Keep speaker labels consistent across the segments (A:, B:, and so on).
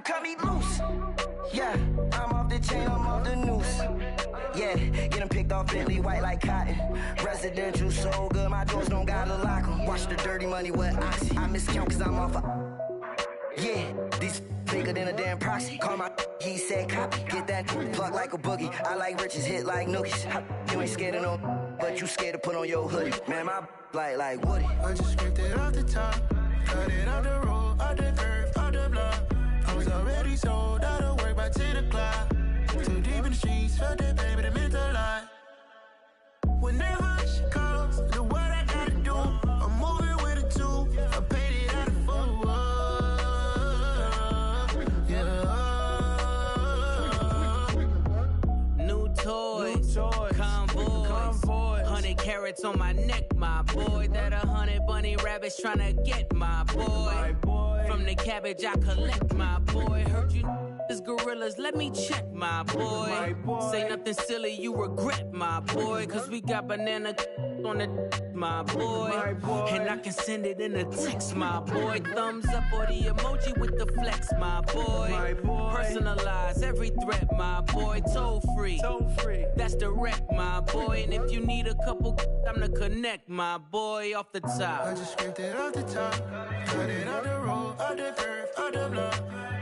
A: them cut me loose. Yeah, I'm off the chain, I'm off the noose. Yeah, get them picked off Bentley, white like cotton. Residential so good, my doors don't gotta lock them. Watch the dirty money with Oxy. I miscount cause I'm off a... Yeah, these bigger than a damn proxy. Call my he said copy. Get that plug like a boogie. I like riches, hit like nookies. You ain't scared of no, but you scared to put on your hoodie. Man, my like Woody.
B: I just scraped it off the top, cut it off the road, off the curve, off the block. I was already sold out of work by 10 o'clock. Too deep in the streets, felt that baby, that meant a lot. When that hush comes, the what I gotta do, I'm moving with a two. I paid it out of full. Yeah.
C: New toys, convoy. 100 carats on my neck, my boy. That 100 bunny rabbits tryna get my boy. From the cabbage I collect, my boy. Heard you is gorillas, let me check, my boy. Say nothing silly, you regret, my boy. Cause we got banana on the my boy. And I can send it in a text, my boy. Thumbs up or the emoji with the flex, my boy. Personalize every threat, my boy. Toll free, that's direct, my boy. And if you need a couple, I'm the connect, my boy. Off the top,
B: I just scraped it off the top, cut it off the road, off the curve, off the block.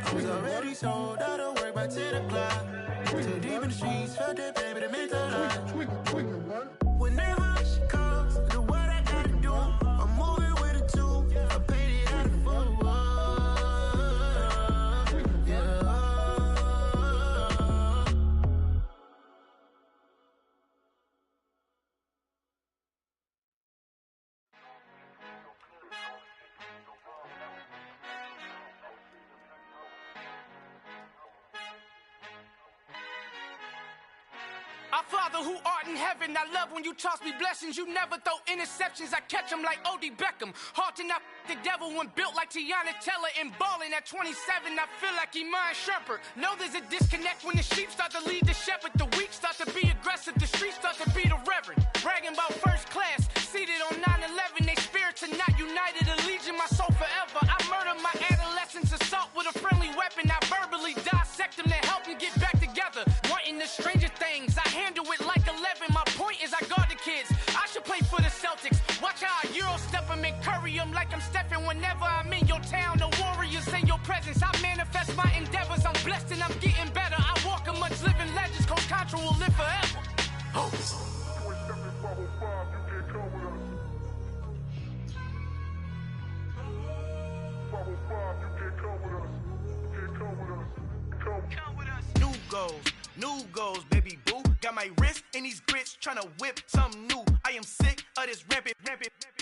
B: I was already sold out of work by 10 o'clock. Too deep in the streets, felt that baby, that meant a lot. When that hush comes, the what I gotta do, I'm moving with a two. I paid it out of full. Yeah.
D: Our Father who art in heaven, I love when you toss me blessings. You never throw interceptions, I catch them like O.D. Beckham. Hard to not the devil when built like Tiana Teller and balling at 27. I feel like Iman Shumpert. Know there's a disconnect when the sheep start to lead the shepherd. The weak start to be aggressive, the streets start to be the reverend. Bragging about first class, seated on 9/11. They spirits are not united, a legion, my soul forever. I murder my adolescence, assault with a friendly weapon. I verbally dissect them to help them get back together. Wanting the stranger things, I handle it like 11. My point is I guard the kids. I should play for the Celtics. Watch how I Euro step them and curry them like I'm stepping. Whenever I'm in your town, the Warriors in your presence. I manifest my endeavors. I'm blessed and I'm getting better. I walk amongst living legends. Coach Contra will live forever. Oh. New goals, baby boo. Got my wrist in these grits, tryna whip something new. I am sick of this rampant.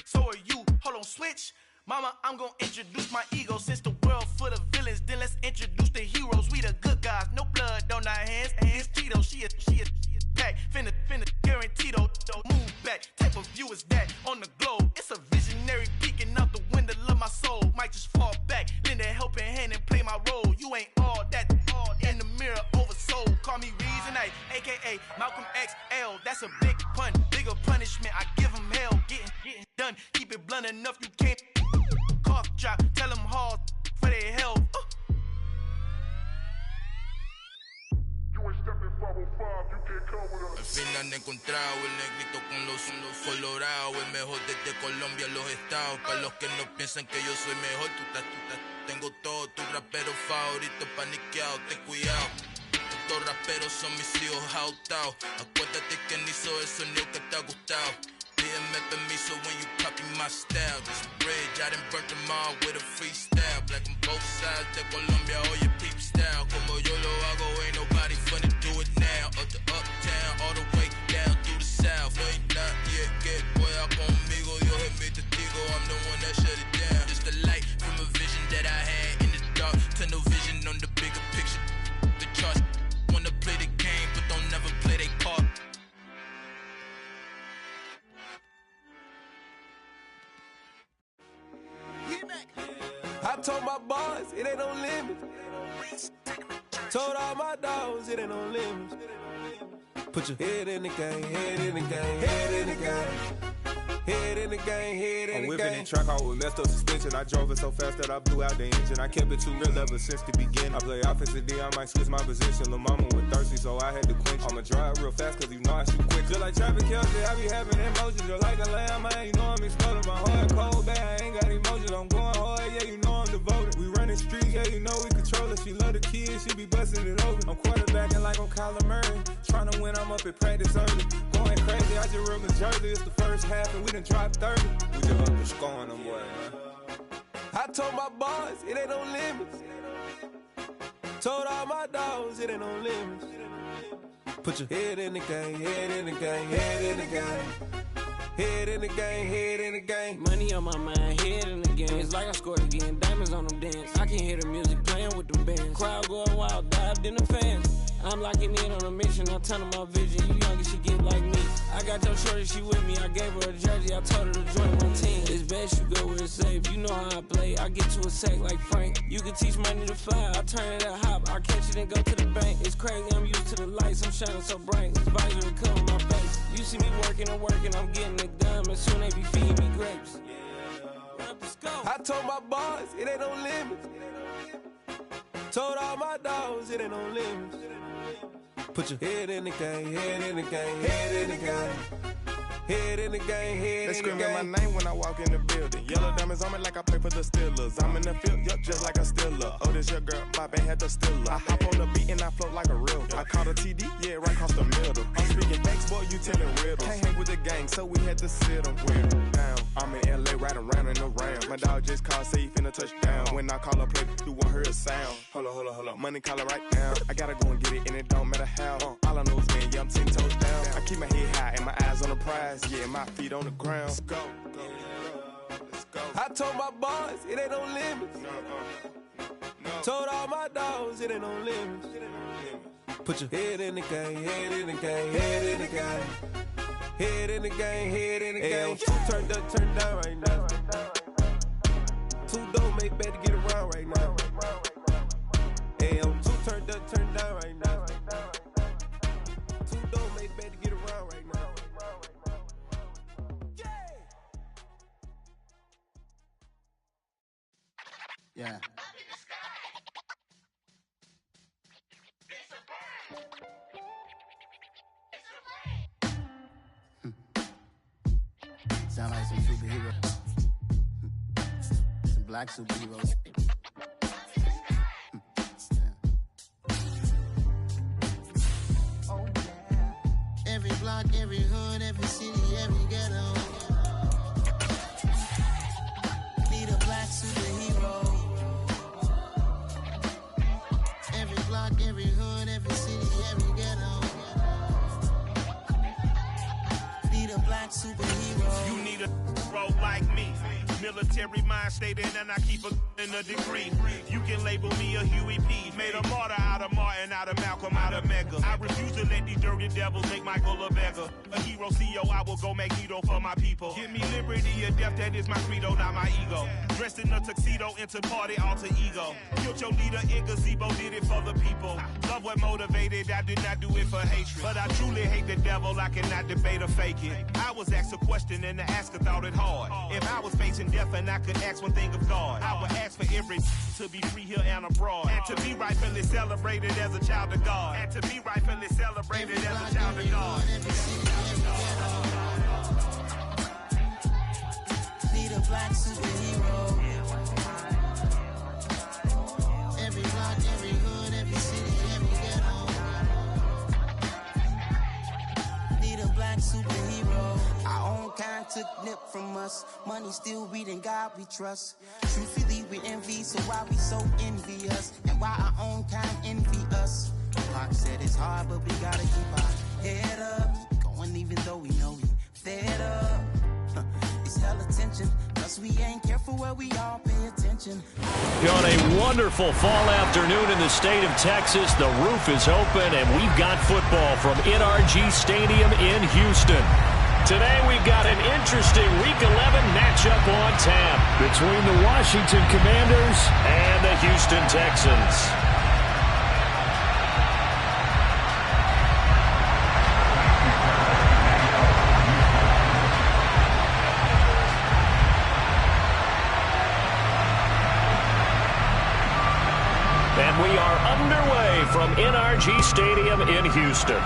D: So are you. Hold on, switch. Mama, I'm gonna introduce my ego. Since the world full of villains, then let's introduce the heroes. We the good guys, no blood on our hands. Hands Tito, she is back. Finna, guaranteed don't move back. Type of view is that on the globe? It's a visionary peeking out the window of my soul. Might just fall back, lend a helping hand and play my role. You ain't all that in the mirror oversold. Call me Reason A, aka Malcolm XL. That's a big pun, bigger punishment. I give him hell, getting done. Keep it blunt enough, you can't cough drop. Tell them hard for their health.
E: Al fin han encontrado el negrito con los colorados, el mejor desde Colombia, los estados. Para los que no piensan que yo soy mejor, tengo todo, tu rapero favorito paniqueado, ten cuidado. Estos raperos son mis hijos jautados. Acuérdate que ni hizo el sonido que te ha gustado. Pídeme permiso when you copy my style. This bridge, I done burnt them all with a freestyle. Black on both sides de Colombia, oye peep style. Como yo lo hago, ain't nobody finna do it now. Up to uptown, all the way down through the south. No hay nadie que pueda conmigo, Dios es mi testigo. I'm the one that shut it down. Just the light from a vision that I had in the dark. Tunnel vision on the bigger picture. The charts wanna play the game, but don't never play their part.
F: I told my boys, it ain't no limits. Told all my dogs, it ain't no limits. Put your head in the game, head in the game, head in the game. Head in the game, head in the game.
G: I'm whipping that track out with messed up suspension. I drove it so fast that I blew out the engine. I kept it too real ever since the beginning. I play offensive D, I might switch my position. Lil' mama was thirsty, so I had to quench. I'ma drive real fast, cause you know I shoot quick. Just like traffic Kelsey, I be having emotions. Just like a lamb, man, you know I'm exploding. My heart cold, bad, I ain't got emotions. I'm going hard, yeah, you know I'm devoted. We running streets, yeah, you know we control it. She love the kids, she be busting it over. I'm quarterbacking like I'm Kyler Murray. Trying to win, I'm up at practice early. Going crazy, I just rub my jersey. It's the first half and we done dropped 30. We just up to scoring them, boy, man.
F: I told my boys, it ain't no limits. Told all my dogs, it ain't no limits. Put your head in the game, head in the game, head in the game. Head in the game, head in the game.
H: Money on my mind, head in the game. It's like I scored again, diamonds on them dance. I can hear the music playing with them bands. Crowd going wild, dived in the fans. I'm locking in on a mission, I'm turning my vision. You young and she get like me. I got your shorty, she with me. I gave her a jersey, I told her to join my team. It's best you go where it's safe. You know how I play, I get to a sack like Frank. You can teach money to fly, I turn it at hop. I catch it and go to the bank. It's crazy, I'm used to the lights, I'm shining so bright. This visor will cover my face. You see me working and working, I'm getting it done. And soon they be feeding me grapes.
F: I told my boys, it ain't no limits. Told all my dogs, it ain't no limits. Put your head in the game, head in the game, head in the game. Head in the game, head in the game.
I: They screaming my name when I walk in the building. Yellow diamonds on me like I play for the Steelers. I'm in the field, yup, just like a Steeler. Oh, this your girl, my band had the Steeler. I hop on the beat and I float like a real. I caught a TD, yeah, right across the middle. I'm speaking facts, boy, you telling riddles. Can't hang with the gang, so we had to sit them down. I'm in LA, riding around in the Ram. My dog just called, say he finna touch down. When I call a play, you won't hear a sound. Hold up, money call it right now. I gotta go and get it, and it don't matter how. All I know is, man, yeah, I'm 10 toes down. I keep my head high and my eyes on the prize. Yeah, my feet on the ground. Let's go. Let's go.
F: I told my boys, it ain't no limits.
I: No.
F: Told all my dogs, it ain't no limits. Put your head in the game, head in the game, head in the game. Head in the game, head in the game. Two turned up, turned down right now. Two don't make bad to get around right now. Hey, I'm two turned up, turned down right now. Two don't make bad to get around right now.
J: Yeah. Sound like some superheroes. Some black superheroes. Oh, yeah. Every block, every hood, every city, every ghetto. Need a black superhero. Every block, every hood, every city, every ghetto. Need a black superhero.
K: You need a role like me. Military mind stated, and I keep in a degree. You can label me a Huey P. Made a martyr out of Martin, out of Malcolm, out of Mega. I refuse to let these dirty devils make Michael a beggar. A hero CEO, I will go Magneto for my people. Give me liberty or death, that is my credo, not my ego. Dressed in a tuxedo, into party, alter ego. Killed your leader in gazebo, did it for the people. Love what motivated, I did not do it for hatred. But I truly hate the devil, I cannot debate or fake it. I was asked a question and the asker thought it hard. If I was facing death and I could ask one thing of God, I would ask for every to be free here and abroad, and to be rightfully celebrated as a child of God, and to be rightfully celebrated as a child of God.
J: Need a black superhero. Every block, every hood, every city, every ghetto. Need a black superhero. Our own kind took nip from us. Money still reading God we trust. Truthfully we envy, so why we so envious? And why our own kind envy us? Pac said it's hard, but we gotta keep our head up. Going even though we know we fed up. It's hella tension, cause we ain't careful where we all pay attention.
L: On a wonderful fall afternoon in the state of Texas, the roof is open and we've got football from NRG Stadium in Houston. Today we've got an interesting Week 11 matchup on tap between the Washington Commanders and the Houston Texans. underway from NRG Stadium in Houston.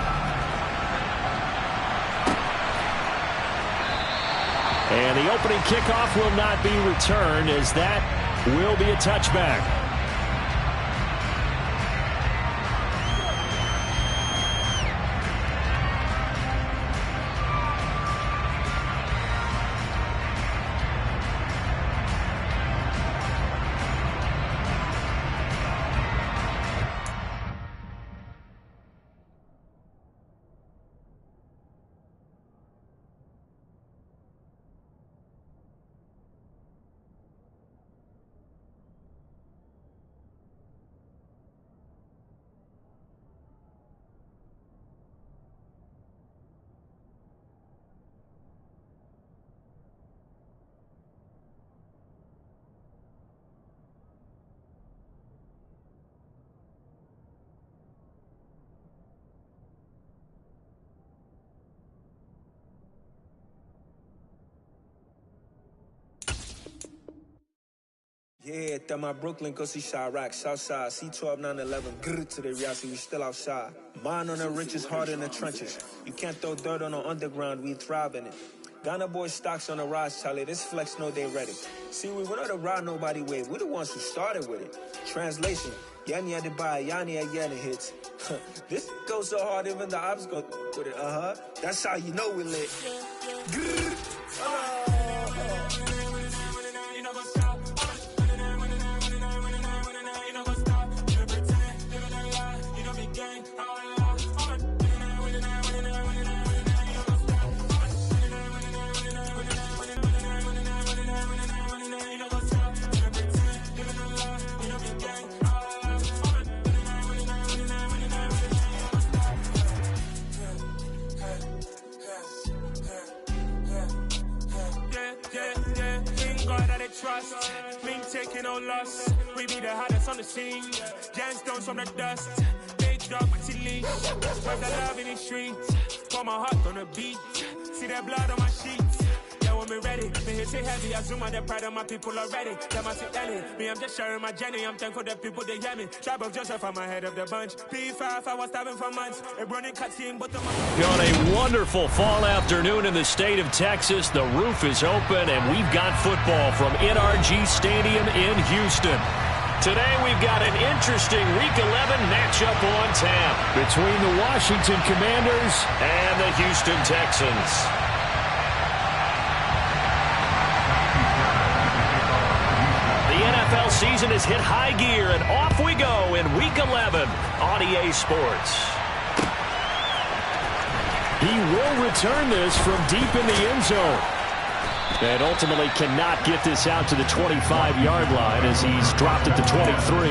L: And the opening kickoff will not be returned, as that will be a touchback.
F: Yeah, that my Brooklyn, go see Chirac, Southside, C12, 911, grrr to the reality, we still outside. Mine on the riches, hard in the trenches. You can't throw dirt on the underground, we thrive in it. Ghana boys stocks on the rise, Charlie, this flex know they ready. See, we were not to ride nobody wave, we the ones who started with it. Translation, Yanni had to buy, Yanni had Yanni hits. This goes so hard, even the ops go with it, That's how you know we lit. Grrr.
B: Trust, me taking no loss. We be the hottest on the scene. Gemstones from the dust. Big dog, pretty leash. Spread the love in the streets. Pour my heart on the beat. See that blood on my sheets. Yeah, when we ready, me hit it heavy. I zoom on the pride of my people already. Them I see Ellie. Me, I'm just sharing my journey. I'm thankful that people they hear me. Tribe of Joseph, I'm ahead of the bunch. PS5, I was starving for months. A running cutscene, but
L: On a wonderful fall afternoon in the state of Texas, the roof is open, and we've got football from NRG Stadium in Houston. Today we've got an interesting Week 11 matchup on tap between the Washington Commanders and the Houston Texans. The NFL season has hit high gear, and off we go in Week 11 on EA Sports. He will return this from deep in the end zone. And ultimately cannot get this out to the 25-yard line as he's dropped at the 23.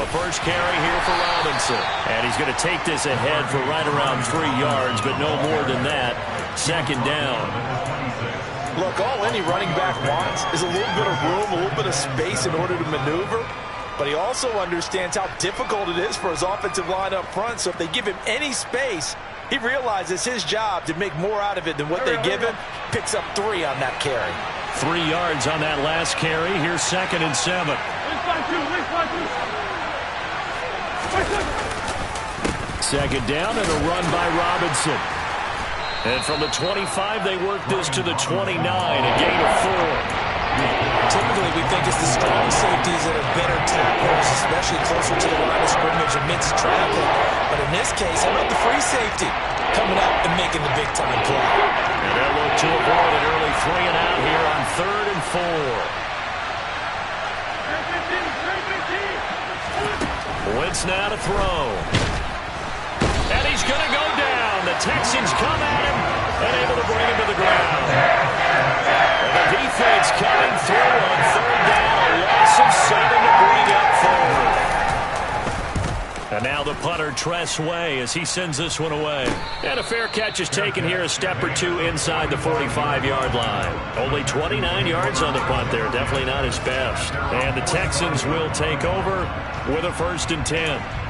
L: First carry here for Robinson. And he's going to take this ahead for right around 3 yards, but no more than that. Second down.
M: Look, all any running back wants is a little bit of room, a little bit of space in order to maneuver. But he also understands how difficult it is for his offensive line up front. So if they give him any space, he realizes his job to make more out of it than what they give him. Picks up 3 on that carry.
L: 3 yards on that last carry. Here's 2nd and 7. Second down and a run by Robinson. And from the 25, they work this to the 29, a gain of 4.
M: Typically, we think it's the strong safeties that are better tacklers, especially closer to the line of scrimmage amidst traffic. But in this case, how about the free safety coming up and making the big-time play?
L: And they'll look to avoid an early 3 and out here on 3rd and 4. Wentz now to throw. And he's going to go down. The Texans come at him and able to bring him to the ground. And the defense coming through on 3rd down. A loss of 7 to bring up 4. And now the punt Connor Tress way as he sends this one away. And a fair catch is taken here, a step or two inside the 45-yard line. Only 29 yards on the punt there. Definitely not his best. And the Texans will take over with a 1st and 10.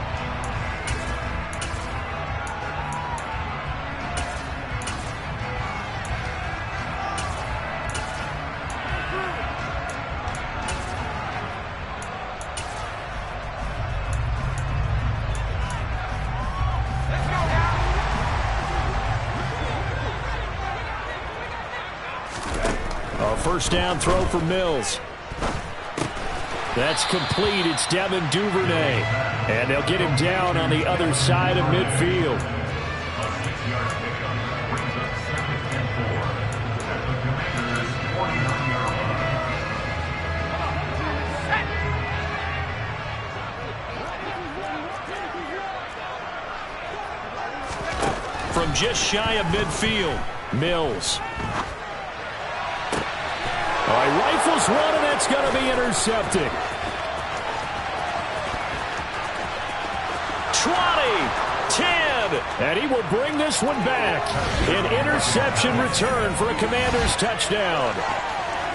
L: First down throw for Mills. That's complete. It's Devin Duvernay. And they'll get him down on the other side of midfield. From just shy of midfield, Mills. All right, rifles one, and that's going to be intercepted. 20, 10, and he will bring this one back. An interception return for a Commanders touchdown.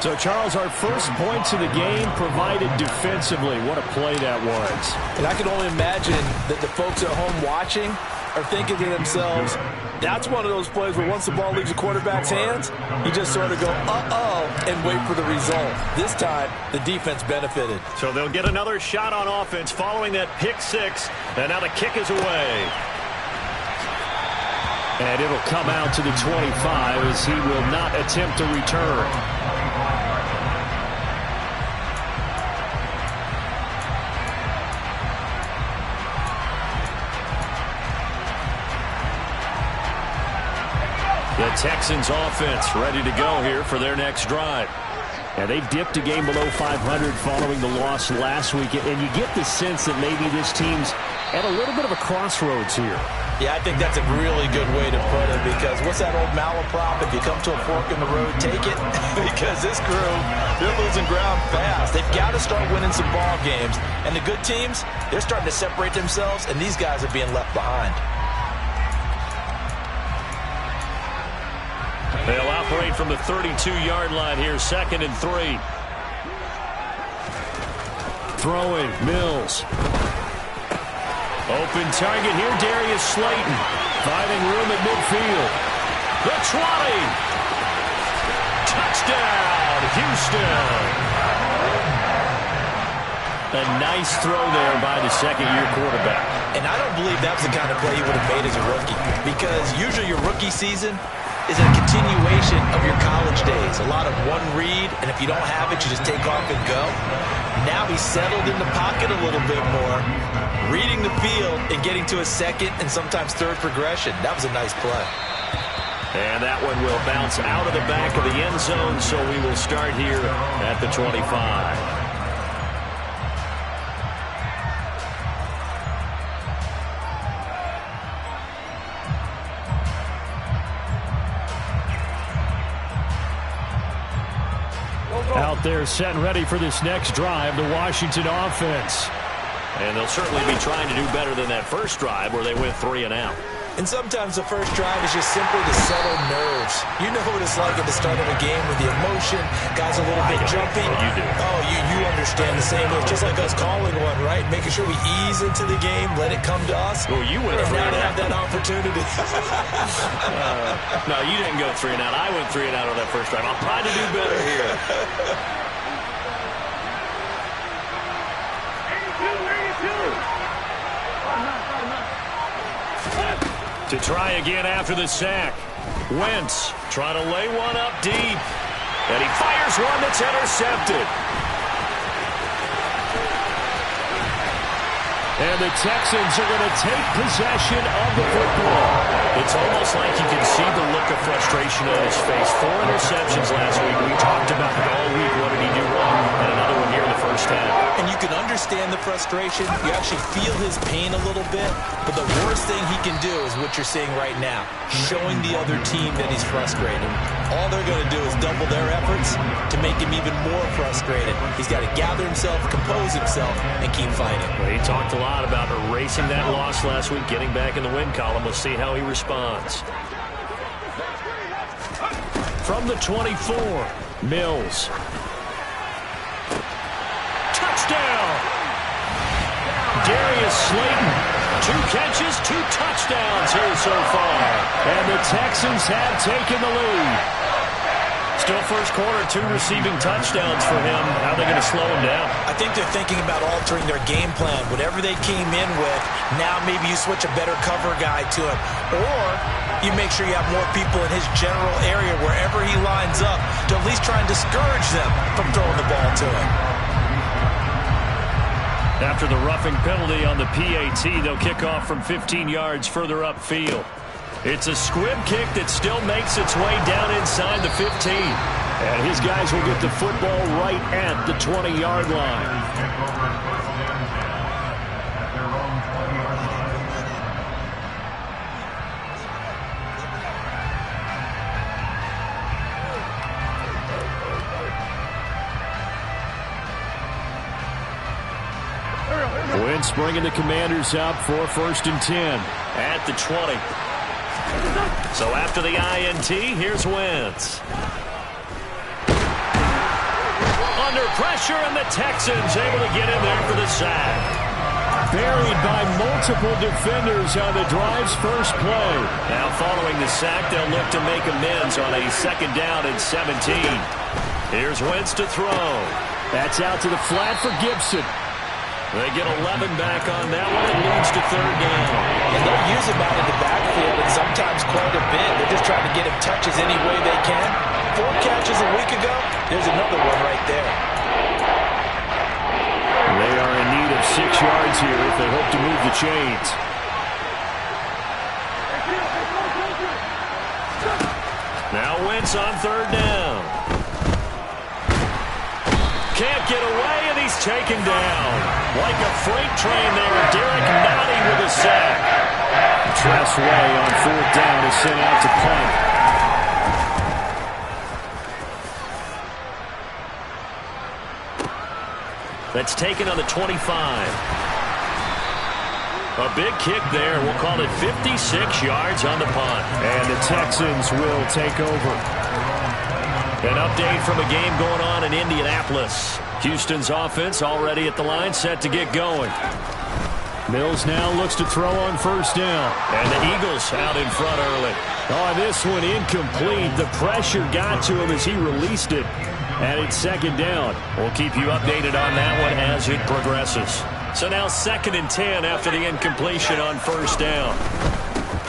L: So, Charles, our first points of the game provided defensively. What a play that was.
M: And I can only imagine that the folks at home watching are thinking to themselves, that's one of those plays where once the ball leaves the quarterback's hands, you just sort of go, uh-oh, and wait for the result. This time, the defense benefited.
L: So they'll get another shot on offense following that pick six, and now the kick is away. And it'll come out to the 25 as he will not attempt to return. The Texans offense ready to go here for their next drive. And they dipped a game below 500 following the loss last week. And you get the sense that maybe this team's at a little bit of a crossroads here.
M: Yeah, I think that's a really good way to put it, because what's that old malaprop? If you come to a fork in the road, take it. Because this crew, they're losing ground fast. They've got to start winning some ball games. And the good teams, they're starting to separate themselves, and these guys are being left behind.
L: They'll operate from the 32-yard line here, 2nd and 3. Throwing, Mills. Open target here, Darius Slayton. Finding room at midfield. The 20. Touchdown, Houston. A nice throw there by the second-year quarterback.
M: And I don't believe that was the kind of play he would have made as a rookie, because usually your rookie season is a continuation of your college days. A lot of one read, and if you don't have it, you just take off and go. Now he's settled in the pocket a little bit more, reading the field and getting to a second and sometimes third progression. That was a nice play.
L: And that one will bounce out of the back of the end zone, so we will start here at the 25. Out there set and ready for this next drive, the Washington offense. And they'll certainly be trying to do better than that first drive where they went 3 and out.
M: And sometimes the first drive is just simply to settle nerves. You know what it's like at the start of a game with the emotion, guys a little bit jumpy.
L: You do.
M: Oh, you understand the same way. Just like us calling one, right? Making sure we ease into the game, let it come to us.
L: Well, you went 3 and out.
M: Have that opportunity.
L: No, you didn't go 3 and out. I went 3 and out on that first drive. I'll try to do better here. To try again after the sack. Wentz trying to lay one up deep. And he fires one that's intercepted. And the Texans are going to take possession of the football. It's almost like you can see the look of frustration on his face. 4 interceptions last week. We talked about it all week. What did he do wrong? And another one here in the first first half.
M: And you can understand the frustration. You actually feel his pain a little bit. But the worst thing he can do is what you're seeing right now, showing the other team that he's frustrated. All they're going to do is double their efforts to make him even more frustrated. He's got to gather himself, compose himself, and keep fighting.
L: Well, he talked a lot about erasing that loss last week, getting back in the win column. We'll see how he responds. From the 24, Mills. Touchdown! Darius Slayton. 2 catches, 2 touchdowns here so far. And the Texans have taken the lead. Still first quarter, 2 receiving touchdowns for him. How are they going to slow him down?
M: I think they're thinking about altering their game plan. Whatever they came in with, now maybe you switch a better cover guy to him. Or you make sure you have more people in his general area wherever he lines up to at least try and discourage them from throwing the ball to him.
L: After the roughing penalty on the PAT, they'll kick off from 15 yards further upfield. It's a squib kick that still makes its way down inside the 15. And his guys will get the football right at the 20-yard line. Wentz bringing the Commanders up for 1st and 10 at the 20. So after the INT, here's Wentz. Under pressure, and the Texans able to get in there for the sack. Buried by multiple defenders on the drive's first play. Now following the sack, they'll look to make amends on a 2nd down and 17. Here's Wentz to throw. That's out to the flat for Gibson. They get 11 back on that one. It leads to 3rd down.
M: And they'll use him out in the backfield, and sometimes quite a bit. They're just trying to get him touches any way they can. 4 catches a week ago. There's another one right there.
L: They are in need of 6 yards here if they hope to move the chains. Now Wentz on 3rd down. Can't get away, and he's taken down. Like a freight train there, Derek Nottie with a sack. Tressway on 4th down is sent out to punt. That's taken on the 25. A big kick there. We'll call it 56 yards on the punt. And the Texans will take over. An update from a game going on in Indianapolis. Houston's offense already at the line, set to get going. Mills now looks to throw on 1st down. And the Eagles out in front early. Oh, this one incomplete. The pressure got to him as he released it. And it's 2nd down. We'll keep you updated on that one as it progresses. So now 2nd and 10 after the incompletion on 1st down.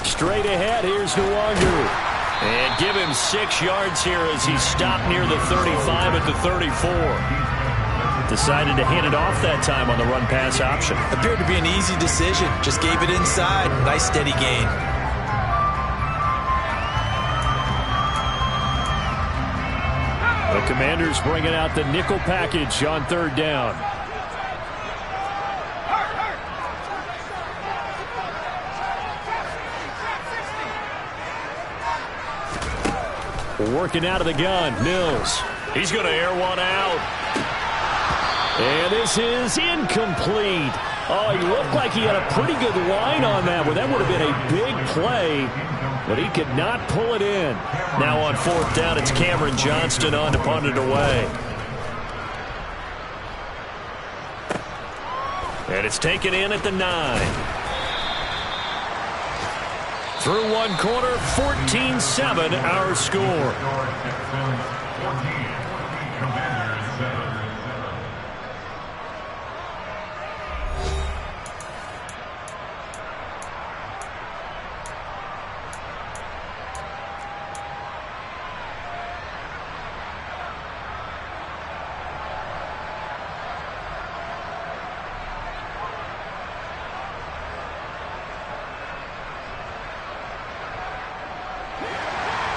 L: Straight ahead, here's Nwangu. And give him 6 yards here as he stopped near the 35 at the 34. Decided to hand it off that time on the run-pass option.
M: Appeared to be an easy decision. Just gave it inside. Nice steady gain.
L: The Commanders bringing out the nickel package on 3rd down. Working out of the gun, Mills. He's going to air one out. And this is incomplete. Oh, he looked like he had a pretty good line on that one. That would have been a big play, but he could not pull it in. Now on 4th down, it's Cameron Johnston on to punt it away. And it's taken in at the 9. Through 1 quarter, 14-7 our score.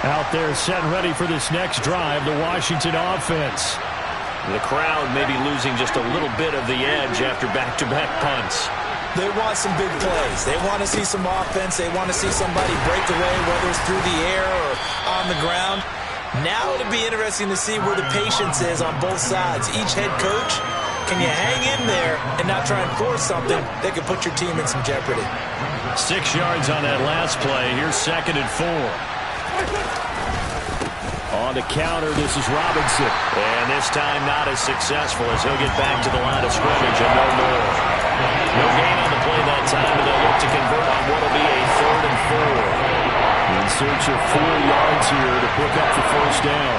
L: Out there set and ready for this next drive, the Washington offense. The crowd maybe losing just a little bit of the edge after back-to-back punts.
M: They want some big plays. They want to see some offense. They want to see somebody break away, whether it's through the air or on the ground. Now it'll be interesting to see where the patience is on both sides. Each head coach, can you hang in there and not try and force something that could put your team in some jeopardy?
L: 6 yards on that last play. Here's 2nd and 4. On the counter, this is Robinson. And this time not as successful as he'll get back to the line of scrimmage and no more. No gain on the play that time, and they'll look to convert on what will be a 3rd and 4. In search of 4 yards here to pick up the first down.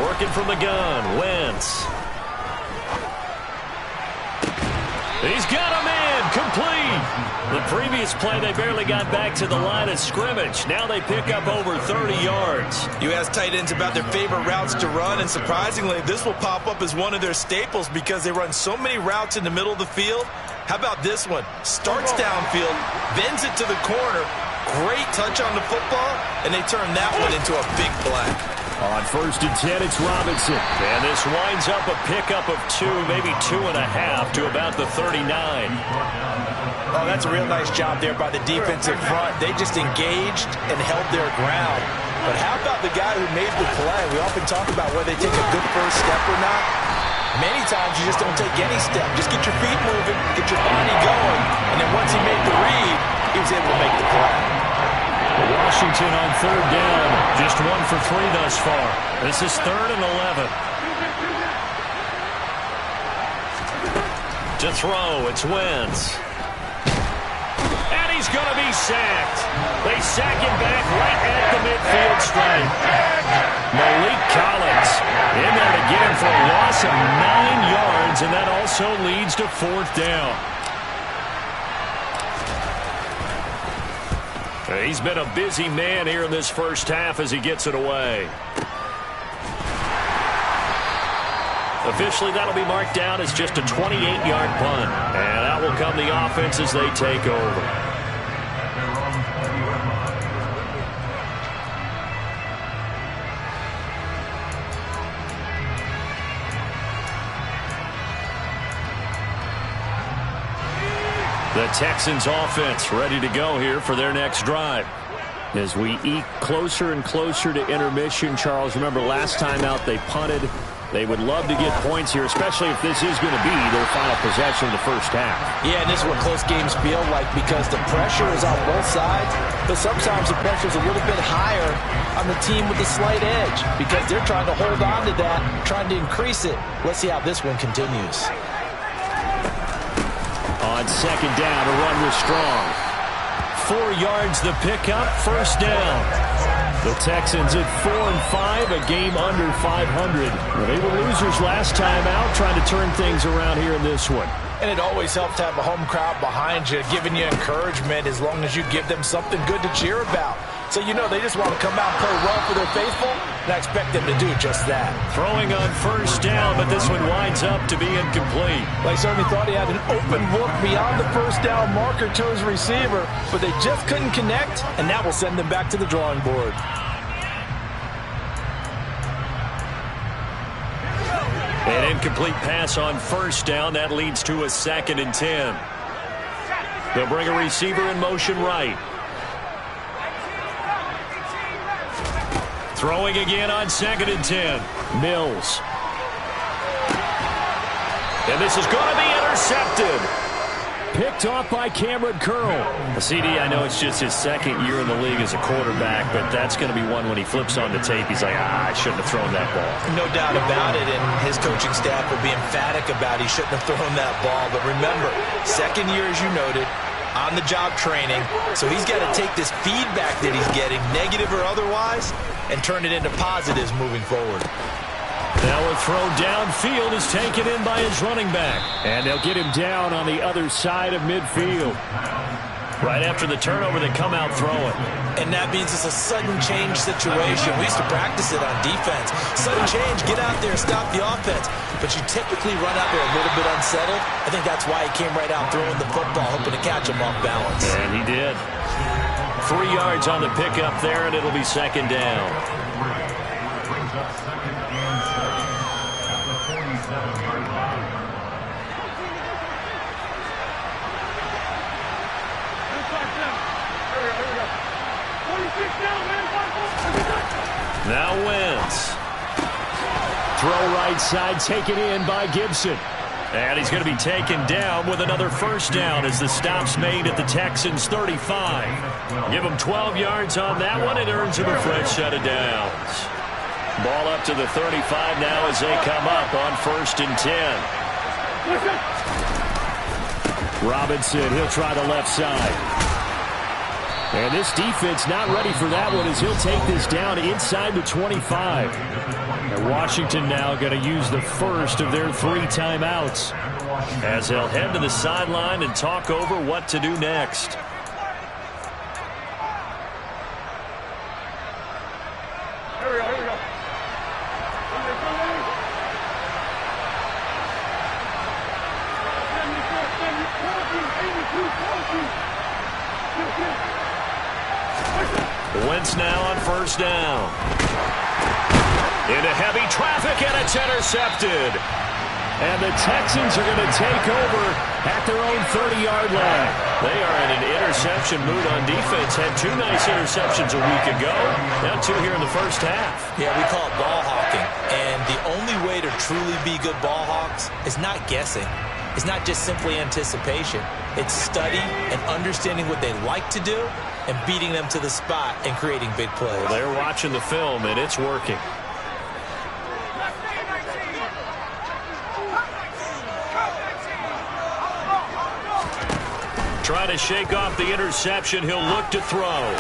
L: Working from the gun, Wentz. He's got him in, complete. The previous play, they barely got back to the line of scrimmage. Now they pick up over 30 yards.
M: You ask tight ends about their favorite routes to run, and surprisingly, this will pop up as one of their staples because they run so many routes in the middle of the field. How about this one? Starts downfield, bends it to the corner, great touch on the football, and they turn that one into a big play.
L: On 1st and 10, it's Robinson. And this winds up a pickup of 2, maybe 2.5 to about the 39.
M: Oh, that's a real nice job there by the defensive front. They just engaged and held their ground. But how about the guy who made the play? We often talk about whether they take a good first step or not. Many times you just don't take any step. Just get your feet moving, get your body going. And then once he made the read, he was able to make the play.
L: Washington on 3rd down. Just 1 for 3 thus far. This is 3rd and 11. To throw, it's Wentz. And he's going to be sacked. They sack him back right at the midfield stripe. Malik Collins in there to get him for a loss of 9 yards, and that also leads to 4th down. He's been a busy man here in this first half as he gets it away. Officially, that'll be marked down as just a 28-yard punt. And out will come the offense as they take over. The Texans offense ready to go here for their next drive. As we eke closer and closer to intermission, Charles, remember last time out they punted. They would love to get points here, especially if this is going to be their final possession of the first half.
M: Yeah, and this is what close games feel like because the pressure is on both sides, but sometimes the pressure is a little bit higher on the team with the slight edge because they're trying to hold on to that, trying to increase it. Let's see how this one continues.
L: On 2nd down, a run was strong. 4 yards the pickup, first down. The Texans at 4-5, a game under 500. Well, they were losers last time out, trying to turn things around here in this one.
M: And it always helps to have a home crowd behind you, giving you encouragement as long as you give them something good to cheer about. So you know they just want to come out and play well for their faithful, and I expect them to do just that.
L: Throwing on first down, but this one winds up to be incomplete.
M: They certainly thought he had an open look beyond the first down marker to his receiver, but they just couldn't connect, and that will send them back to the drawing board.
L: An incomplete pass on first down. That leads to a 2nd and 10. They'll bring a receiver in motion right. Throwing again on 2nd and 10. Mills. And this is going to be intercepted. Picked off by Cameron Curl. CD, I know it's just his 2nd year in the league as a quarterback, but that's going to be one when he flips on the tape. He's like, I shouldn't have thrown that ball.
M: No doubt about it, and his coaching staff will be emphatic about he shouldn't have thrown that ball. But remember, 2nd year, as you noted, on-the-job training, so he's got to take this feedback that he's getting, negative or otherwise, and turn it into positives moving forward.
L: Now a throw downfield is taken in by his running back. And they'll get him down on the other side of midfield. Right after the turnover, they come out throwing.
M: And that means it's a sudden change situation. We used to practice it on defense. Sudden change, get out there, stop the offense. But you typically run out there a little bit unsettled. I think that's why he came right out throwing the football, hoping to catch him off balance.
L: And he did. 3 yards on the pickup there, and it'll be 2nd down. Now Wentz. Throw right side, taken in by Gibson. And he's going to be taken down with another first down as the stop's made at the Texans' 35. Give him 12 yards on that one. It earns him a fresh set of downs. Ball up to the 35 now as they come up on 1st and 10. Robinson, he'll try the left side. And this defense not ready for that one as he'll take this down inside the 25. And Washington now going to use the first of their 3 timeouts as they'll head to the sideline and talk over what to do next. Wentz now on first down. Into heavy traffic, and it's intercepted. And the Texans are going to take over at their own 30-yard line. They are in an interception mood on defense. Had 2 nice interceptions a week ago. Now 2 here in the first half.
M: Yeah, we call it ball hawking. And the only way to truly be good ball hawks is not guessing. It's not just simply anticipation. It's study and understanding what they like to do and beating them to the spot and creating big plays.
L: Well, they're watching the film, and it's working. Trying to shake off the interception. He'll look to throw.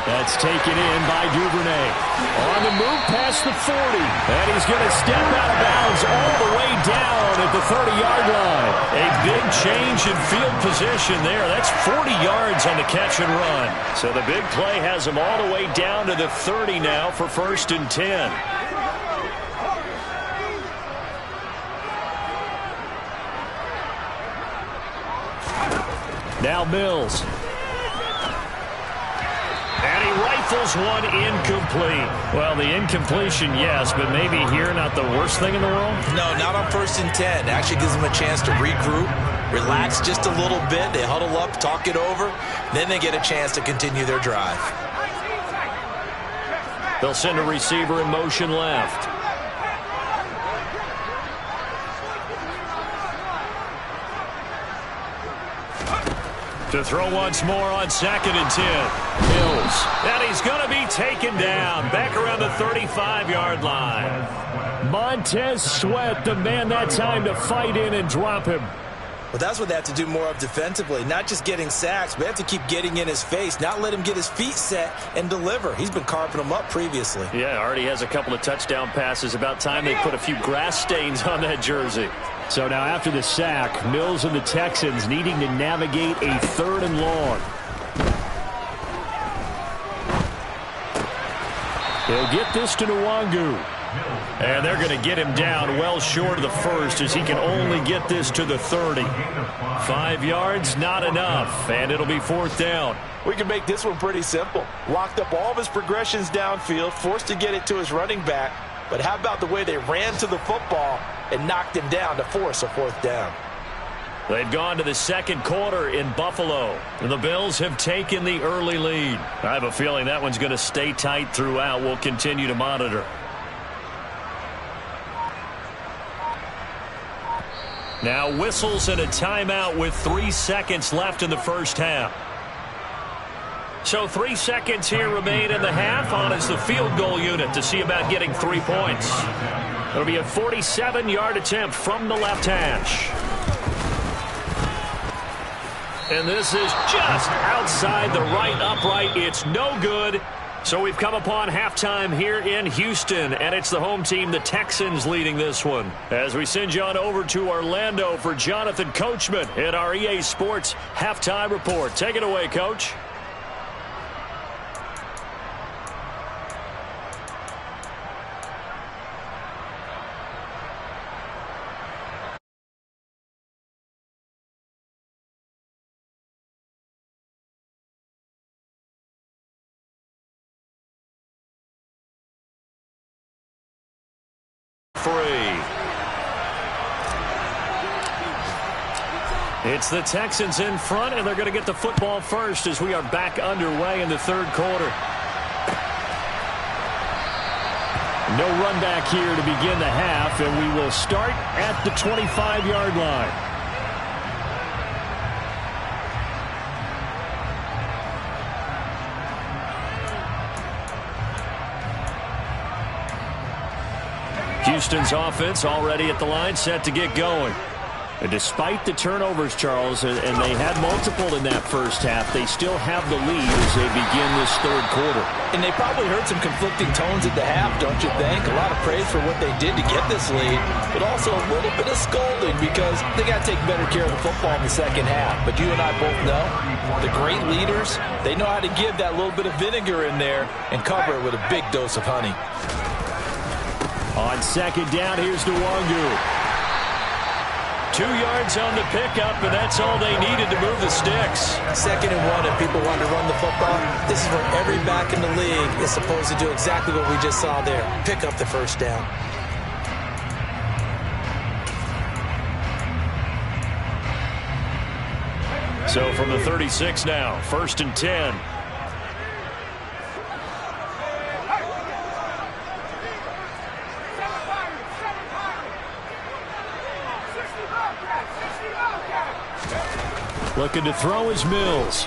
L: That's taken in by Duvernay. On the move past the 40. And he's going to step out of bounds all the way down at the 30-yard line. A big change in field position there. That's 40 yards on the catch and run. So the big play has him all the way down to the 30 now for 1st and 10. Now Mills. And he rifles one incomplete. Well, the incompletion, yes, but maybe here not the worst thing in the world?
M: No, not on 1st and 10. Actually gives them a chance to regroup, relax just a little bit. They huddle up, talk it over. Then they get a chance to continue their drive.
L: They'll send a receiver in motion left. To throw once more on 2nd and 10. Mills. And he's going to be taken down back around the 35-yard line. Montez Sweat, the man that time to fight in and drop him.
M: Well, that's what they have to do more of defensively. Not just getting sacks, but they have to keep getting in his face, not let him get his feet set and deliver. He's been carving them up previously.
L: Yeah, already has a couple of touchdown passes. About time they put a few grass stains on that jersey. So now after the sack, Mills and the Texans needing to navigate a 3rd and long. They'll get this to Nwangu. And they're going to get him down well short of the first as he can only get this to the 30. 5 yards, not enough, and it'll be 4th down.
M: We can make this one pretty simple. Locked up all of his progressions downfield, forced to get it to his running back. But how about the way they ran to the football and knocked him down to force a 4th down?
L: They've gone to the 2nd quarter in Buffalo. And the Bills have taken the early lead. I have a feeling that one's going to stay tight throughout. We'll continue to monitor. Now whistles and a timeout with 3 seconds left in the first half. So 3 seconds here remain in the half. On is the field goal unit to see about getting 3 points. It'll be a 47-yard attempt from the left hash. And this is just outside the right upright. It's no good. So we've come upon halftime here in Houston, and it's the home team, the Texans, leading this one. As we send you on over to Orlando for Jonathan Coachman in our EA Sports Halftime Report. Take it away, Coach. It's the Texans in front, and they're going to get the football first as we are back underway in the 3rd quarter. No run back here to begin the half, and we will start at the 25-yard line. Houston's offense already at the line, set to get going. And despite the turnovers, Charles, and they had multiple in that first half, they still have the lead as they begin this third quarter.
M: And they probably heard some conflicting tones at the half, don't you think? A lot of praise for what they did to get this lead, but also a little bit of scolding because they got to take better care of the football in the second half. But you and I both know the great leaders, they know how to give that little bit of vinegar in there and cover it with a big dose of honey.
L: On second down, here's Nwangu. 2 yards on the pickup, and that's all they needed to move the sticks.
M: 2nd and 1, if people want to run the football, this is where every back in the league is supposed to do exactly what we just saw there. Pick up the first down.
L: So from the 36 now, 1st and 10. Looking to throw is Mills.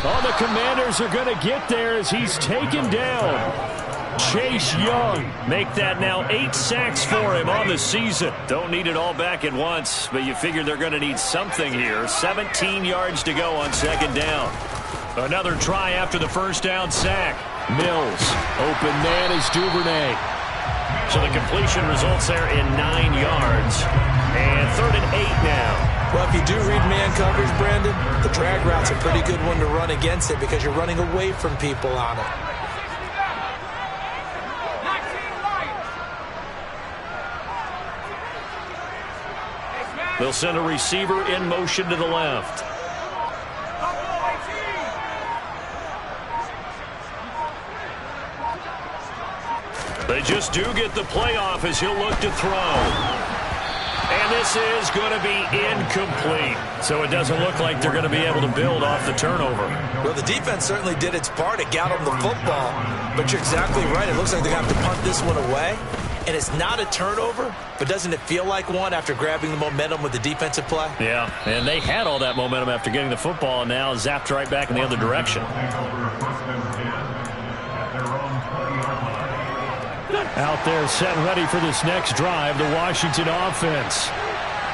L: Oh, the Commanders are going to get there as he's taken down. Chase Young make that now 8 sacks for him on the season. Don't need it all back at once, but you figure they're going to need something here. 17 yards to go on 2nd down. Another try after the first down sack. Mills, open man is Duvernay. So the completion results there in 9 yards. And 3rd and 8 now.
M: Well, if you do read man coverage, Brandon, the drag route's a pretty good one to run against it because you're running away from people on it.
L: They'll send a receiver in motion to the left. They just do get the playoff as he'll look to throw. And this is going to be incomplete. So it doesn't look like they're going to be able to build off the turnover.
M: Well, the defense certainly did its part. It got them the football. But you're exactly right. It looks like they're going to have to punt this one away. And it's not a turnover, but doesn't it feel like one after grabbing the momentum with the defensive play?
L: Yeah, and they had all that momentum after getting the football and now zapped right back in the other direction. Out there set and ready for this next drive, the Washington offense.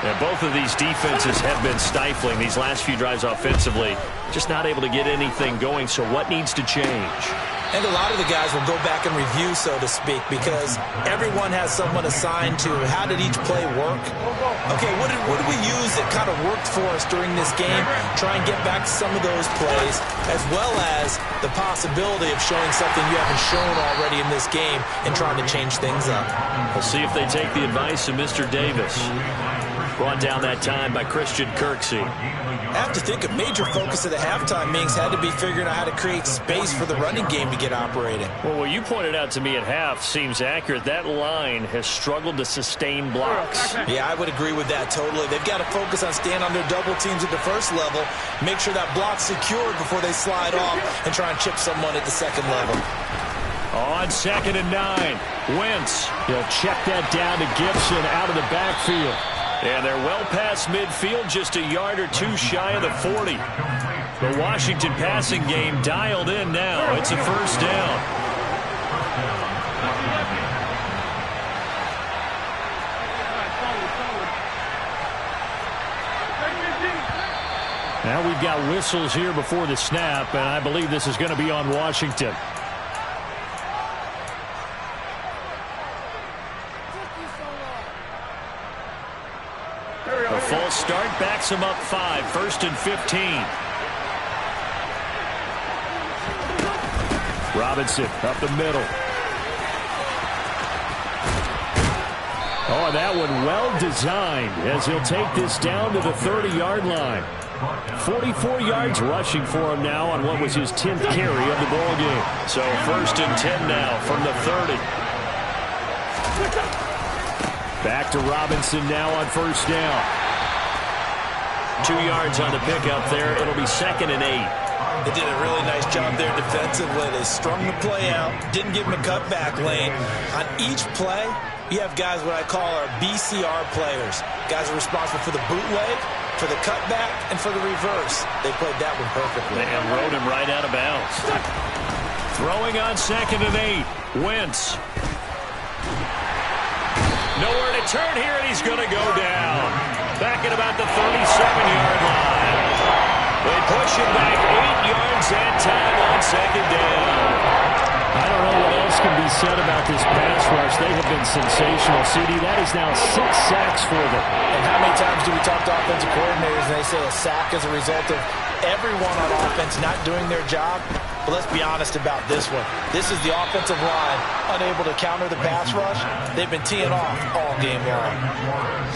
L: And both of these defenses have been stifling these last few drives offensively. Just not able to get anything going, so what needs to change?
M: And a lot of the guys will go back and review, so to speak, because everyone has someone assigned to how did each play work. Okay, what did we use that kind of worked for us during this game? Try and get back to some of those plays, as well as the possibility of showing something you haven't shown already in this game and trying to change things up.
L: We'll see if they take the advice of Mr. Davis. Brought down that time by Christian Kirksey.
M: I have to think a major focus of the halftime meetings had to be figuring out how to create space for the running game to get operating.
L: Well, what you pointed out to me at half seems accurate. That line has struggled to sustain blocks.
M: Yeah, I would agree with that totally. They've got to focus on staying under double teams at the first level, make sure that block's secured before they slide off, and try and chip someone at the second level.
L: On 2nd and 9, Wentz. He'll check that down to Gibson out of the backfield. And they're well past midfield, just a yard or two shy of the 40. The Washington passing game dialed in now. It's a first down. Now we've got whistles here before the snap, and I believe this is going to be on Washington. A false start backs him up 5, 1st and 15. Robinson up the middle. Oh, that one well designed as he'll take this down to the 30-yard line. 44 yards rushing for him now on what was his 10th carry of the ball game. So 1st and 10 now from the 30. Back to Robinson now on 1st down. 2 yards on the pickup there. It'll be 2nd and 8.
M: They did a really nice job there defensively. They strung the play out, didn't give him a cutback lane. On each play, you have guys what I call our BCR players. Guys are responsible for the bootleg, for the cutback, and for the reverse. They played that one perfectly.
L: And rode him right out of bounds. Throwing on 2nd and 8. Wentz. Nowhere to turn here, and he's going to go down. Back at about the 37-yard line. They push him back 8 yards that time on 2nd down. I don't know what else can be said about this pass rush. They have been sensational. CD, that is now 6 sacks for them.
M: And how many times do we talk to offensive coordinators and they say a sack is a result of everyone on offense not doing their job? But let's be honest about this one. This is the offensive line unable to counter the pass rush. They've been teeing off all game long.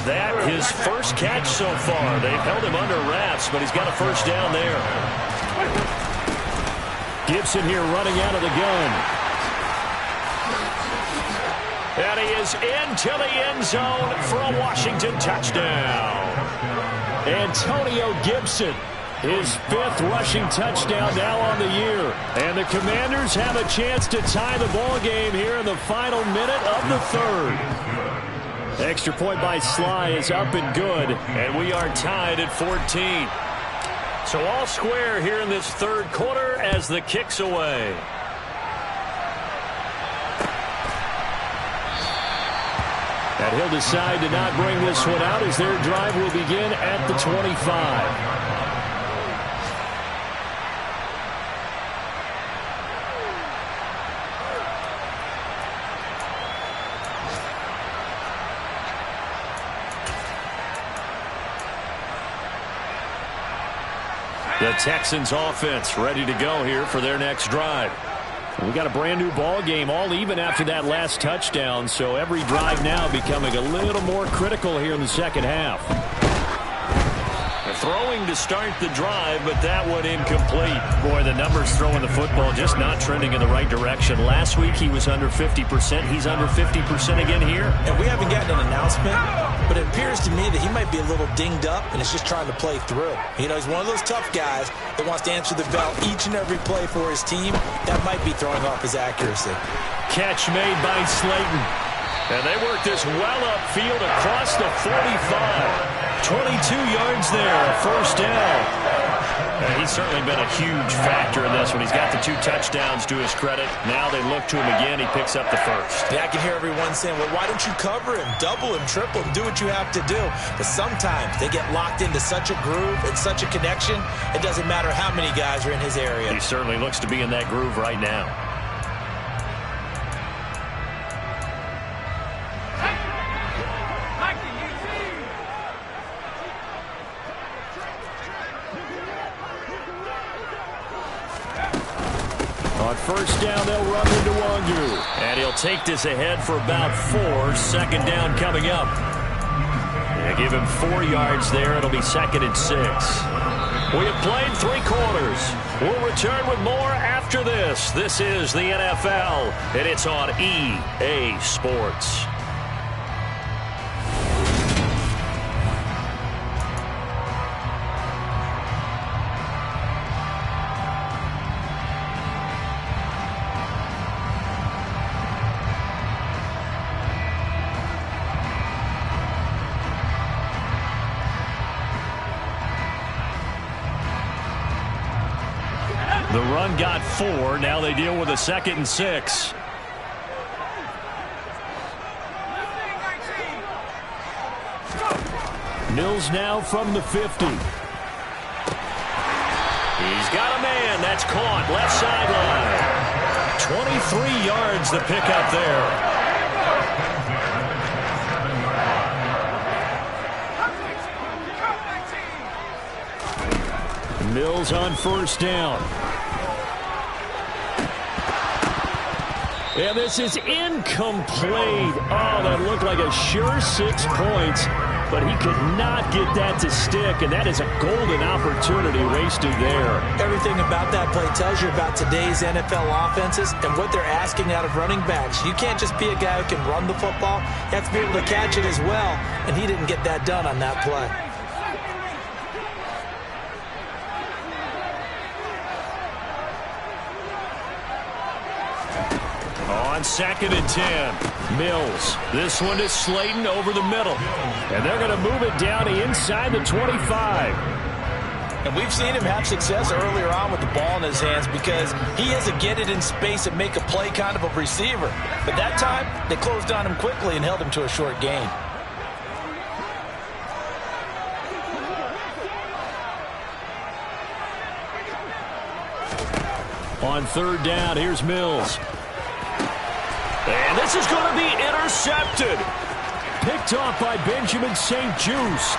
L: That his first catch so far. They've held him under wraps, but he's got a first down there. Gibson here running out of the gun. And he is into the end zone for a Washington touchdown. Antonio Gibson, his 5th rushing touchdown now on the year. And the Commanders have a chance to tie the ball game here in the final minute of the 3rd. Extra point by Sly is up and good, and we are tied at 14. So all square here in this 3rd quarter as the kick's away. And he'll decide to not bring this one out as their drive will begin at the 25. The Texans offense ready to go here for their next drive. We got a brand new ball game, all even after that last touchdown, so every drive now becoming a little more critical here in the second half. Throwing to start the drive, but that one incomplete. Boy, the numbers throwing the football just not trending in the right direction. Last week he was under 50%. He's under 50% again here.
M: And we haven't gotten an announcement, but it appears to me that he might be a little dinged up and is just trying to play through. You know, he's one of those tough guys that wants to answer the bell each and every play for his team. That might be throwing off his accuracy.
L: Catch made by Slayton. And they work this well upfield across the 45. 22 yards there, first down. And he's certainly been a huge factor in this one. He's got the 2 touchdowns to his credit. Now they look to him again. He picks up the first.
M: Yeah, I can hear everyone saying, well, why don't you cover him, double him, triple him, do what you have to do. But sometimes they get locked into such a groove and such a connection, it doesn't matter how many guys are in his area.
L: He certainly looks to be in that groove right now. On first down, they'll run into Wangu. And he'll take this ahead for about 4. Second down coming up. They give him 4 yards there. It'll be 2nd and 6. We have played 3 quarters. We'll return with more after this. This is the NFL, and it's on EA Sports. The run got 4. Now they deal with a 2nd and 6. Mills now from the 50. He's got a man. That's caught. Left sideline. 23 yards the pickup there. Mills on first down. And this is incomplete. Oh, that looked like a sure 6 points, but he could not get that to stick, and that is a golden opportunity wasted there.
M: Everything about that play tells you about today's NFL offenses and what they're asking out of running backs. You can't just be a guy who can run the football. You have to be able to catch it as well, and he didn't get that done on that play.
L: On 2nd and 10, Mills. This one is Slayton over the middle. And they're going to move it down inside the 25.
M: And we've seen him have success earlier on with the ball in his hands because he has a get it in space and make a play kind of a receiver. But that time, they closed on him quickly and held him to a short gain.
L: On 3rd down, here's Mills. And this is going to be intercepted. Picked off by Benjamin St-Juste.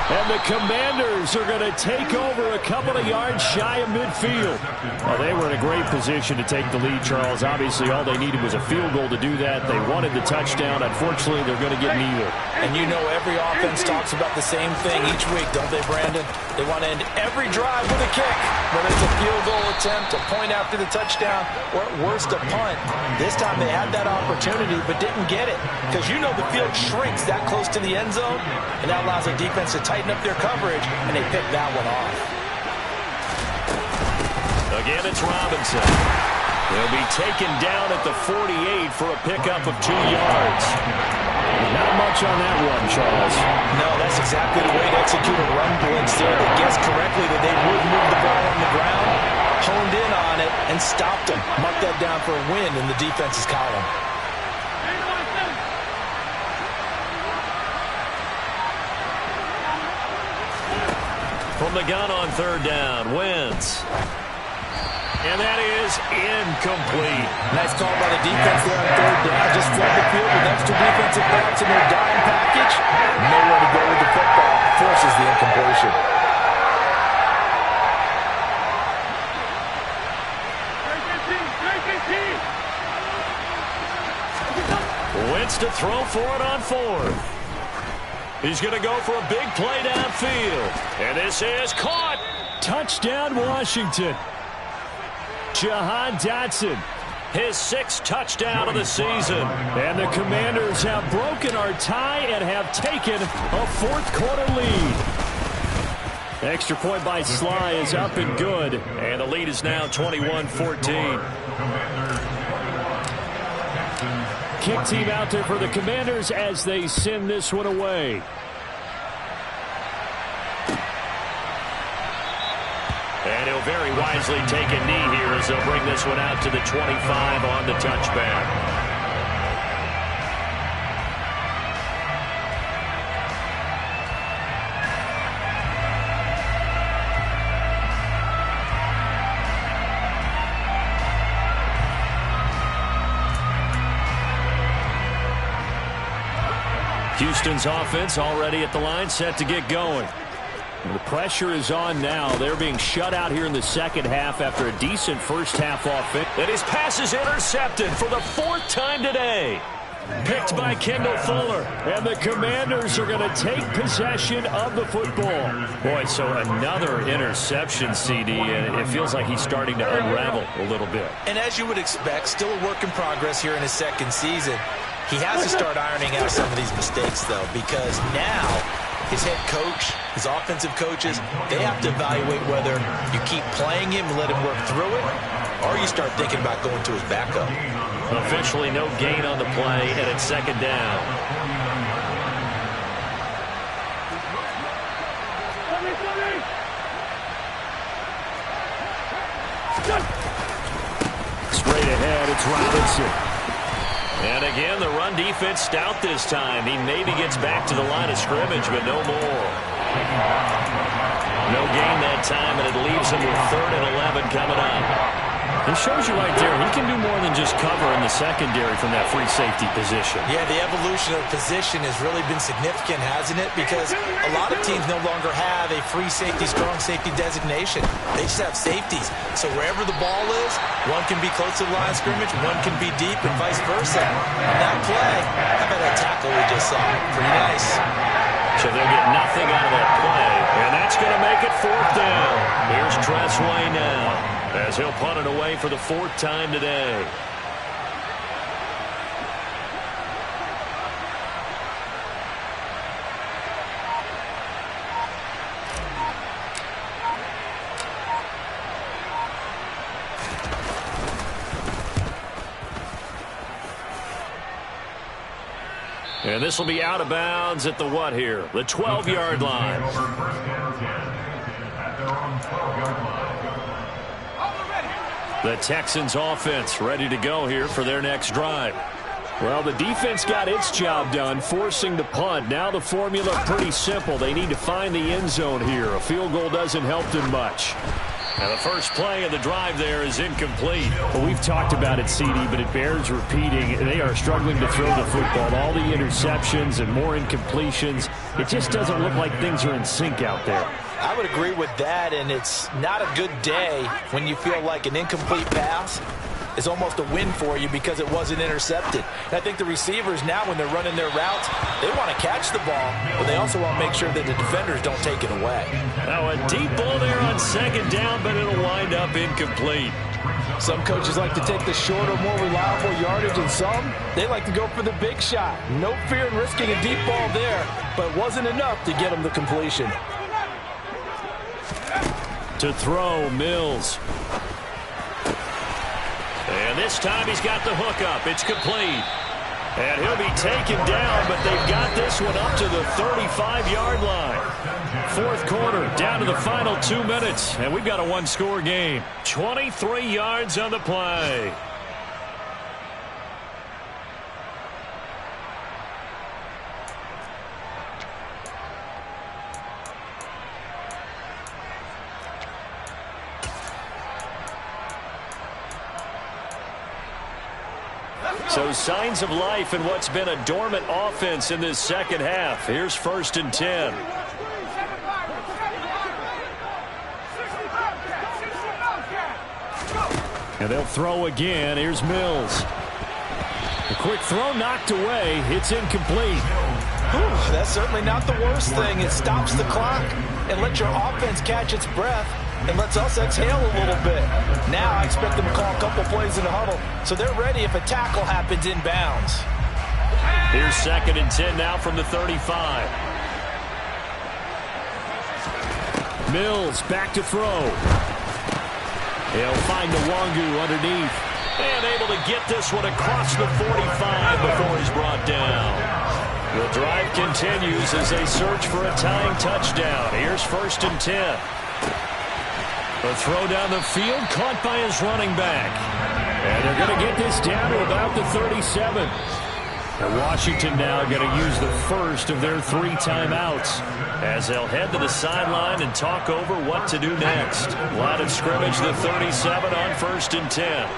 L: And the Commanders are going to take over a couple of yards shy of midfield. Well, they were in a great position to take the lead, Charles. Obviously, all they needed was a field goal to do that. They wanted the touchdown. Unfortunately, they're going to get neither.
M: And you know every offense talks about the same thing each week, don't they, Brandon? They want to end every drive with a kick, whether it's a field goal attempt, a point after the touchdown, or at worst a punt. This time they had that opportunity but didn't get it because you know the field shrinks that close to the end zone, and that allows the defense to tighten up their coverage, and they picked that one off.
L: Again, it's Robinson. He'll be taken down at the 48 for a pickup of 2 yards. Not much on that run, Charles.
M: No, that's exactly the way to execute a run blitz there. They guessed correctly that they would move the ball on the ground, honed in on it, and stopped them. Mark that down for a win in the defense's column.
L: From the gun on 3rd down, Wentz. And that is incomplete.
M: Nice call by the defense there on 3rd down. Just flood the field with extra defensive backs in their dime package. Nowhere to go with the football. Forces the incompletion.
L: Wentz to throw for it on 4th. He's going to go for a big play downfield. And this is caught. Touchdown, Washington. Jahan Dotson, his 6th touchdown of the season. And the Commanders have broken our tie and have taken a 4th quarter lead. Extra point by Sly is up and good. And the lead is now 21-14. Kick team out there for the Commanders as they send this one away. And he'll very wisely take a knee here as they'll bring this one out to the 25 on the touchback. Houston's offense already at the line, set to get going. The pressure is on now. They're being shut out here in the second half after a decent first half offense. And his pass is intercepted for the 4th time today. Picked by Kendall Fuller. And the Commanders are going to take possession of the football. Boy, so another interception, CD, and it feels like he's starting to unravel a little bit.
M: And as you would expect, still a work in progress here in his 2nd season. He has to start ironing out some of these mistakes, though, because now his head coach, his offensive coaches, they have to evaluate whether you keep playing him and let him work through it, or you start thinking about going to his backup.
L: Officially no gain on the play, and it's 2nd down. Straight ahead, it's Robinson. And again, the run defense stout this time. He maybe gets back to the line of scrimmage, but no more. No gain that time, and it leaves him with 3rd and 11 coming up. It shows you right there, he can do more than just cover in the secondary from that free safety position.
M: Yeah, the evolution of position has really been significant, hasn't it? Because a lot of teams no longer have a free safety, strong safety designation. They just have safeties. So wherever the ball is, one can be close to the line of scrimmage, one can be deep, and vice versa. On that play, how about that tackle we just saw? Pretty nice.
L: So they'll get nothing out of that play, and that's going to make it 4th down. Here's Tressway now, as he'll punt it away for the 4th time today. And this will be out of bounds at the what here? The 12-yard line. The Texans offense ready to go here for their next drive. Well, the defense got its job done, forcing the punt. Now the formula pretty simple. They need to find the end zone here. A field goal doesn't help them much. And the first play of the drive there is incomplete. Well, we've talked about it, CD, but it bears repeating. They are struggling to throw the football. All the interceptions and more incompletions. It just doesn't look like things are in sync out there.
M: I would agree with that, and it's not a good day when you feel like an incomplete pass is almost a win for you because it wasn't intercepted. And I think the receivers now, when they're running their routes, they want to catch the ball, but they also want to make sure that the defenders don't take it away.
L: Now a deep ball there on second down, but it'll wind up incomplete.
M: Some coaches like to take the shorter, more reliable yardage, and some, they like to go for the big shot. No fear in risking a deep ball there, but it wasn't enough to get them the completion.
L: To throw, Mills. And this time he's got the hook up. It's complete. And he'll be taken down, but they've got this one up to the 35-yard line. Fourth quarter, down to the final 2 minutes, and we've got a one-score game. 23 yards on the play. So signs of life in what's been a dormant offense in this second half. Here's 1st and 10. And they'll throw again. Here's Mills. A quick throw knocked away. It's incomplete.
M: Whew, that's certainly not the worst thing. It stops the clock and lets your offense catch its breath and lets us exhale a little bit. Now I expect them to call a couple plays in the huddle, so they're ready if a tackle happens inbounds.
L: Here's 2nd and 10 now from the 35. Mills back to throw. He'll find the Wangu underneath. And able to get this one across the 45 before he's brought down. The drive continues as they search for a tying touchdown. Here's 1st and 10. A throw down the field, caught by his running back. And they're going to get this down to about the 37. And Washington now going to use the first of their 3 timeouts as they'll head to the sideline and talk over what to do next. Line of scrimmage, the 37 on 1st and 10.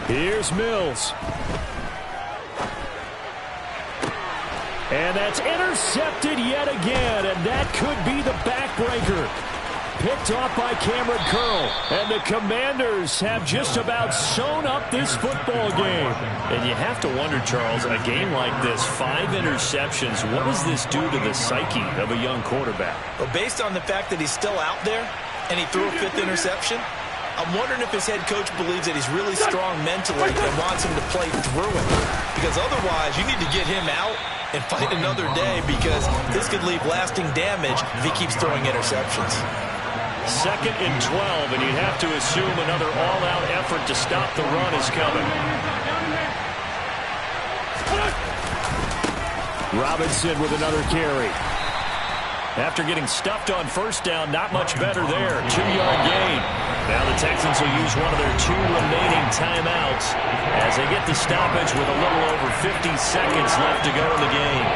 L: Here's Mills. And that's intercepted yet again, and that could be the backbreaker. Picked off by Cameron Curl, and the Commanders have just about sewn up this football game. And you have to wonder, Charles, in a game like this, 5 interceptions, what does this do to the psyche of a young quarterback?
M: Well, based on the fact that he's still out there and he threw a 5th interception, I'm wondering if his head coach believes that he's really strong mentally and wants him to play through it. Because otherwise, you need to get him out and fight another day, because this could leave lasting damage if he keeps throwing interceptions.
L: 2nd and 12, and you'd have to assume another all-out effort to stop the run is coming. Robinson with another carry. After getting stuffed on 1st down, not much better there. 2-yard gain. Now the Texans will use one of their 2 remaining timeouts as they get the stoppage with a little over 50 seconds left to go in the game.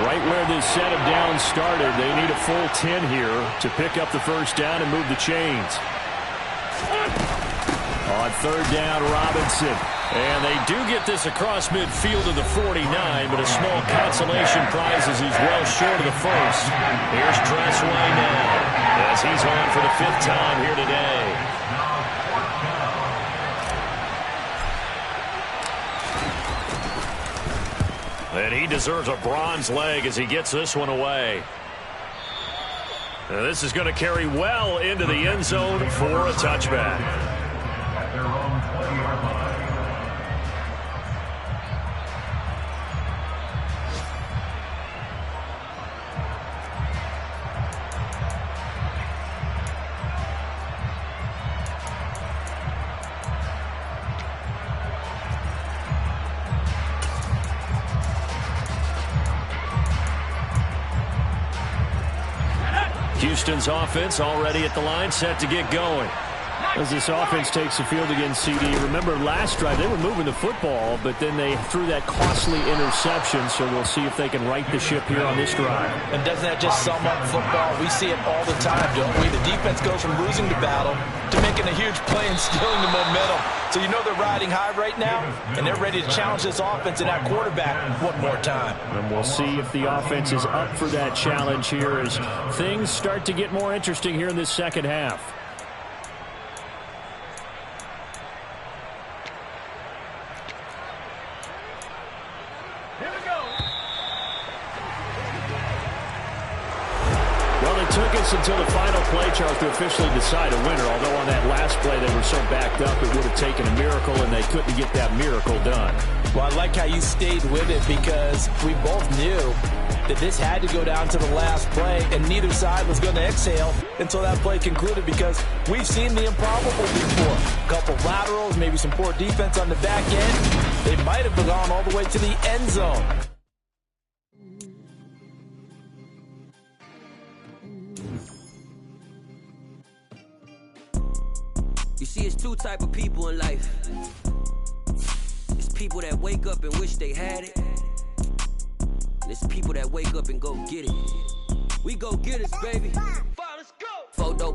L: Right where this set of downs started, they need a full 10 here to pick up the 1st down and move the chains. On 3rd down, Robinson. And they do get this across midfield to the 49, but a small consolation prize as he's well short of the 1st. Here's Tressway now as he's on for the 5th time here today. And he deserves a bronze leg as he gets this one away. Now this is going to carry well into the end zone for a touchback. Houston's offense already at the line, set to get going. As this offense takes the field against CD, remember last drive they were moving the football, but then they threw that costly interception, so we'll see if they can right the ship here on this drive.
M: And doesn't that just sum up football? We see it all the time, don't we? The defense goes from losing the battle to making a huge play and stealing the momentum. So you know they're riding high right now, and they're ready to challenge this offense and that quarterback one more time.
L: And we'll see if the offense is up for that challenge here as things start to get more interesting here in this second half. Took us until the final play, Charles, to officially decide a winner, although on that last play they were so backed up it would have taken a miracle, and they couldn't get that miracle done.
M: Well, I like how you stayed with it because we both knew that this had to go down to the last play, and neither side was going to exhale until that play concluded because we've seen the improbable before. A couple laterals, maybe some poor defense on the back end. They might have gone all the way to the end zone.
N: You see, it's two type of people in life. It's people that wake up and wish they had it. And it's people that wake up and go get it. We go get it, baby. Let's go. Photo